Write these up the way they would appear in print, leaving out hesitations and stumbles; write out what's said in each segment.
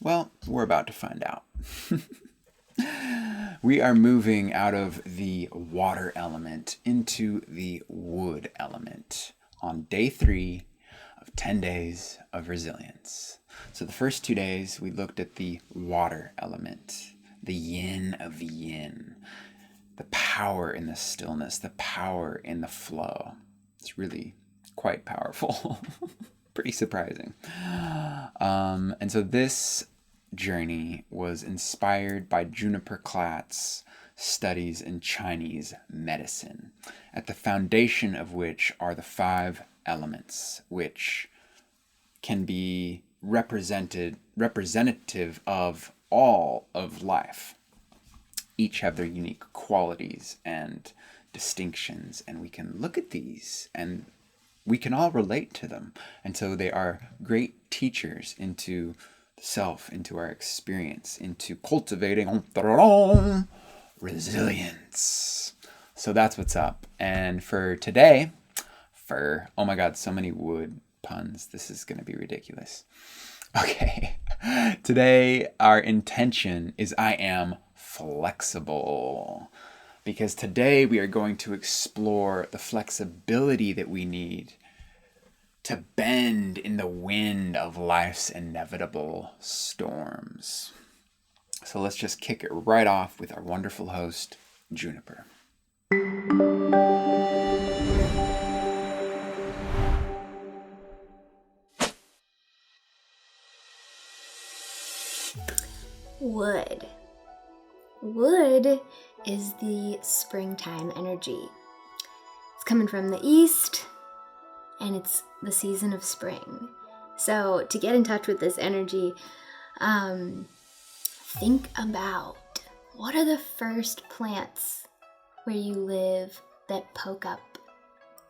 Well, we're about to find out. We are moving out of the water element into the wood element on day 3 of 10 days of resilience. So the first 2 days we looked at the water element, the yin of the yin, the power in the stillness, the power in the flow. It's really quite powerful. Pretty surprising. And so this journey was inspired by Juniper Klatt's studies in Chinese medicine, at the foundation of which are the 5 elements, which can be representative of all of life. Each have their unique qualities and distinctions, and we can look at these and we can all relate to them. And so they are great teachers into the self, into our experience, into cultivating resilience. So that's what's up. And for today, oh my God, so many wood puns. This is going to be ridiculous. Okay. Today, our intention is I am flexible. Because today we are going to explore the flexibility that we need to bend in the wind of life's inevitable storms. So let's just kick it right off with our wonderful host, Juniper. Wood. Wood is the springtime energy. It's coming from the east, and it's the season of spring. So to get in touch with this energy, think about what are the first plants where you live that poke up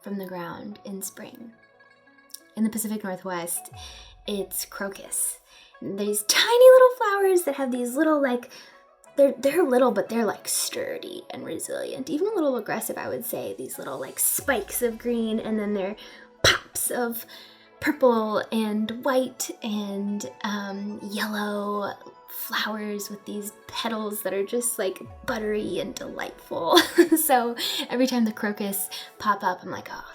from the ground in spring. In the Pacific Northwest, it's crocus. These tiny little flowers that have these little they're little, but they're sturdy and resilient, even a little aggressive, I would say. These little spikes of green, and then they're pops of purple and white and yellow flowers with these petals that are just buttery and delightful. So every time the crocus pop up, I'm like, oh,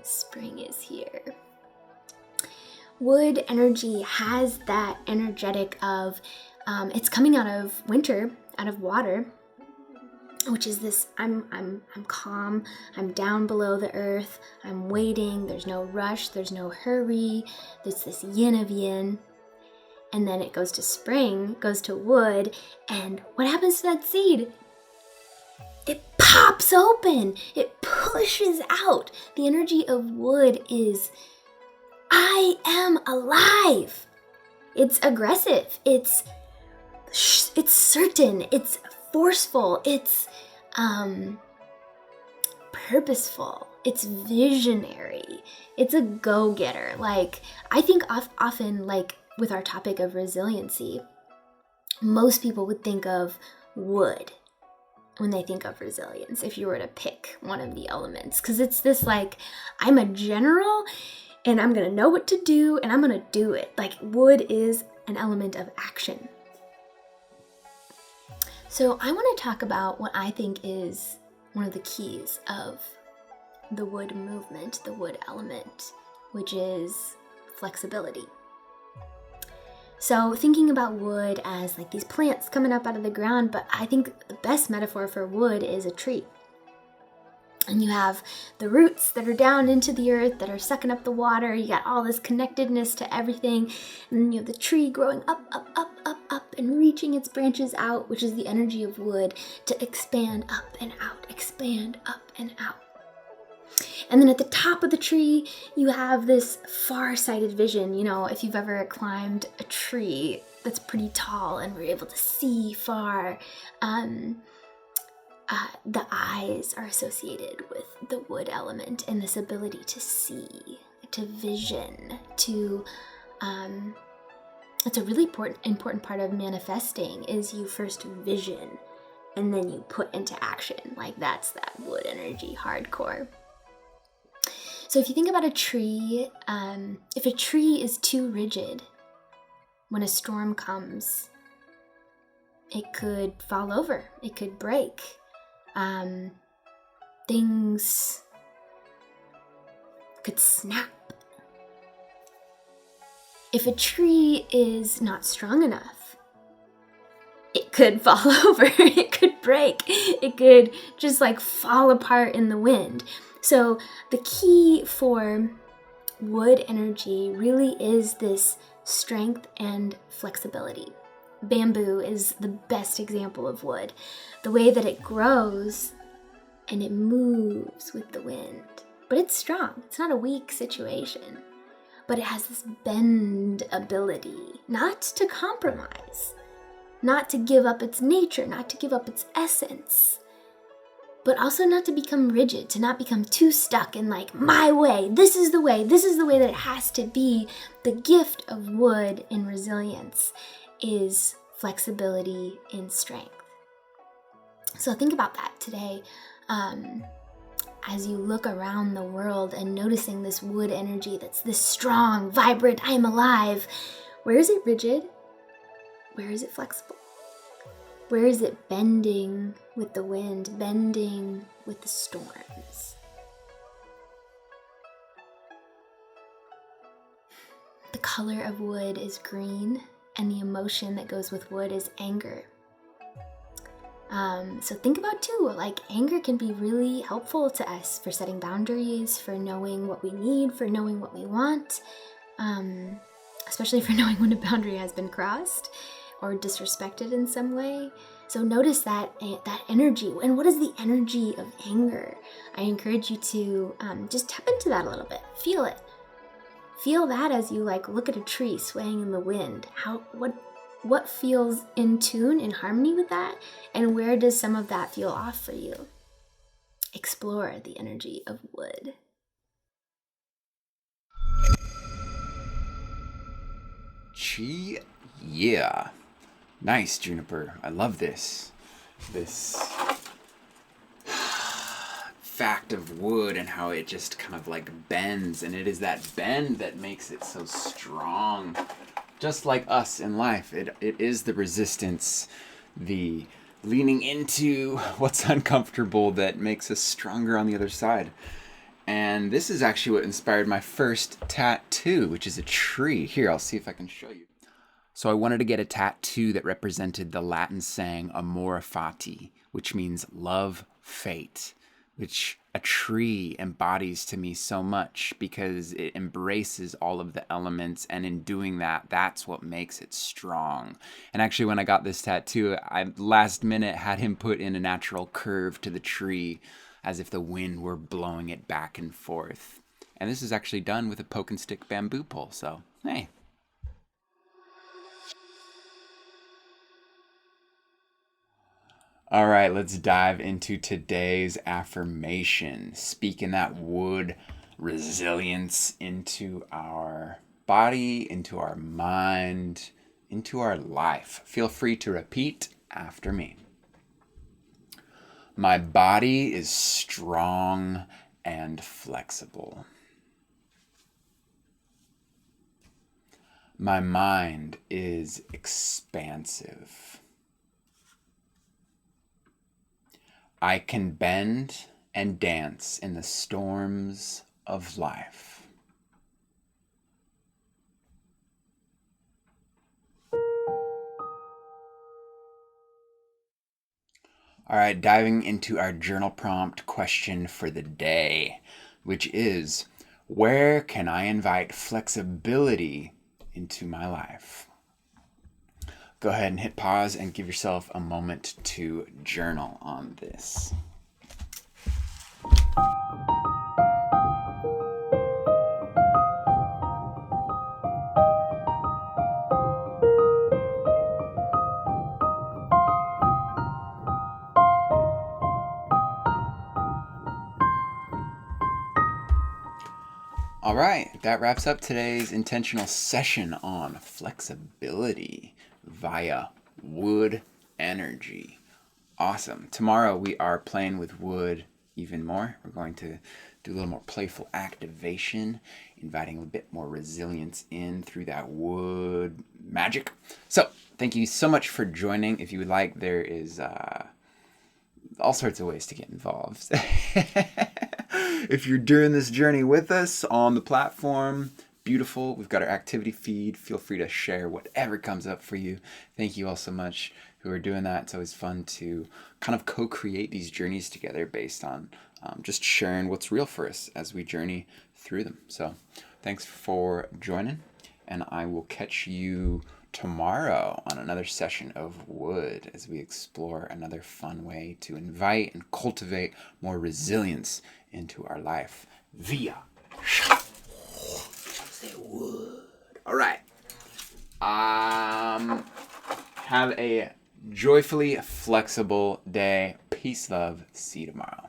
spring is here. Wood energy has that energetic of it's coming out of winter, out of water, which is this, I'm calm, I'm down below the earth, I'm waiting, there's no rush, there's no hurry, there's this yin of yin. And then it goes to spring, goes to wood, and what happens to that seed? It pops open, it pushes out. The energy of wood is, I am alive. It's aggressive, it's certain, it's forceful, it's purposeful, it's visionary, it's a go-getter. I think often with our topic of resiliency, most people would think of wood when they think of resilience, if you were to pick one of the elements, because it's this I'm a general and I'm gonna know what to do and I'm gonna do it. Wood is an element of action. So I want to talk about what I think is one of the keys of the wood movement, the wood element, which is flexibility. So thinking about wood as these plants coming up out of the ground, but I think the best metaphor for wood is a tree. And you have the roots that are down into the earth that are sucking up the water. You got all this connectedness to everything. And then you have the tree growing up, and reaching its branches out, which is the energy of wood, to expand up and out, expand up and out. And then at the top of the tree, you have this far-sighted vision. If you've ever climbed a tree that's pretty tall and we're able to see far, the eyes are associated with the wood element and this ability to see, to vision, to it's a really important part of manifesting is you first vision and then you put into action. That's that wood energy hardcore. So if you think about a tree, if a tree is too rigid, when a storm comes, it could fall over, it could break. Things could snap. If a tree is not strong enough, it could fall over, it could break, it could just like fall apart in the wind. So the key for wood energy really is this strength and flexibility. Bamboo is the best example of wood. The way that it grows and it moves with the wind. But it's strong. It's not a weak situation. But it has this bend ability, not to compromise, not to give up its nature, not to give up its essence, but also not to become rigid, to not become too stuck in like, my way, this is the way that it has to be. The gift of wood in resilience is flexibility in strength. So think about that today. As you look around the world and noticing this wood energy that's this strong, vibrant, I am alive, where is it rigid? Where is it flexible? Where is it bending with the wind, bending with the storms? The color of wood is green, and the emotion that goes with wood is anger. So think about too, like anger can be really helpful to us for setting boundaries, for knowing what we need, for knowing what we want, especially for knowing when a boundary has been crossed or disrespected in some way. So notice that energy. And what is the energy of anger? I encourage you to just tap into that a little bit. Feel it. Feel that as you like look at a tree swaying in the wind. What feels in tune, in harmony with that? And where does some of that feel off for you? Explore the energy of wood. Yeah. Nice, Juniper. I love this fact of wood and how it just kind of like bends, and it is that bend that makes it so strong. Just like us in life, it is the resistance, the leaning into what's uncomfortable that makes us stronger on the other side. And this is actually what inspired my first tattoo, which is a tree. Here, I'll see if I can show you. So I wanted to get a tattoo that represented the Latin saying amore fati, which means love fate, which a tree embodies to me so much because it embraces all of the elements, and in doing that, that's what makes it strong. And actually, when I got this tattoo, I last minute had him put in a natural curve to the tree as if the wind were blowing it back and forth. And this is actually done with a poke and stick bamboo pole, so hey. All right, let's dive into today's affirmation. Speaking that wood resilience into our body, into our mind, into our life. Feel free to repeat after me. My body is strong and flexible. My mind is expansive. I can bend and dance in the storms of life. All right, diving into our journal prompt question for the day, which is, where can I invite flexibility into my life? Go ahead and hit pause and give yourself a moment to journal on this. All right, that wraps up today's intentional session on flexibility via wood energy. Awesome. Tomorrow we are playing with wood even more. We're going to do a little more playful activation, inviting a bit more resilience in through that wood magic. So thank you so much for joining. If you would like, there is all sorts of ways to get involved. If you're doing this journey with us on the platform, beautiful. We've got our activity feed. Feel free to share whatever comes up for you. Thank you all so much who are doing that. It's always fun to kind of co-create these journeys together based on just sharing what's real for us as we journey through them. So thanks for joining, and I will catch you tomorrow on another session of Wood as we explore another fun way to invite and cultivate more resilience into our life via wood. All right. Have a joyfully flexible day. Peace, love. See you tomorrow.